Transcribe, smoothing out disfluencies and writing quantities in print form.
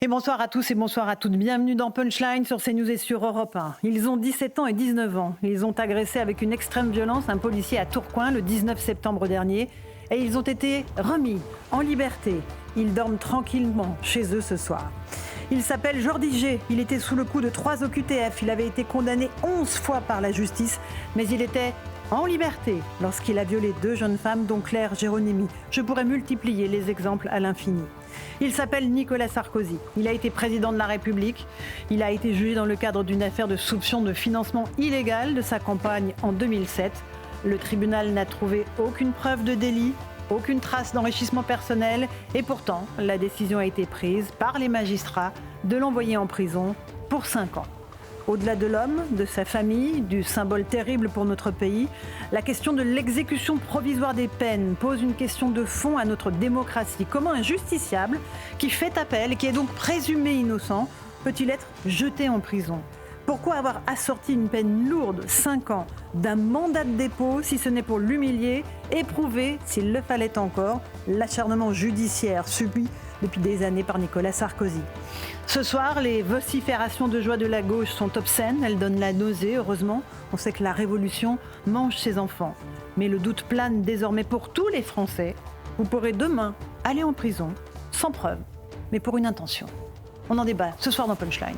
Et bonsoir à tous et bonsoir à toutes. Bienvenue dans Punchline sur CNews et sur Europe 1. Ils ont 17 ans et 19 ans. Ils ont agressé avec une extrême violence un policier à Tourcoing le 19 septembre dernier. Et ils ont été remis en liberté. Ils dorment tranquillement chez eux ce soir. Il s'appelle Jordi G. Il était sous le coup de 3 OQTF. Il avait été condamné 11 fois par la justice. Mais il était en liberté lorsqu'il a violé 2 jeunes femmes, dont Claire Géronimi. Je pourrais multiplier les exemples à l'infini. Il s'appelle Nicolas Sarkozy. Il a été président de la République. Il a été jugé dans le cadre d'une affaire de soupçon de financement illégal de sa campagne en 2007. Le tribunal n'a trouvé aucune preuve de délit, aucune trace d'enrichissement personnel. Et pourtant, la décision a été prise par les magistrats de l'envoyer en prison pour 5 ans. Au-delà de l'homme, de sa famille, du symbole terrible pour notre pays, la question de l'exécution provisoire des peines pose une question de fond à notre démocratie. Comment un justiciable qui fait appel et qui est donc présumé innocent peut-il être jeté en prison ? Pourquoi avoir assorti une peine lourde, 5 ans, d'un mandat de dépôt si ce n'est pour l'humilier, éprouver, s'il le fallait encore, l'acharnement judiciaire subi depuis des années par Nicolas Sarkozy. Ce soir, les vociférations de joie de la gauche sont obscènes, elles donnent la nausée, heureusement. On sait que la révolution mange ses enfants. Mais le doute plane désormais pour tous les Français. Vous pourrez demain aller en prison, sans preuve, mais pour une intention. On en débat ce soir dans Punchline.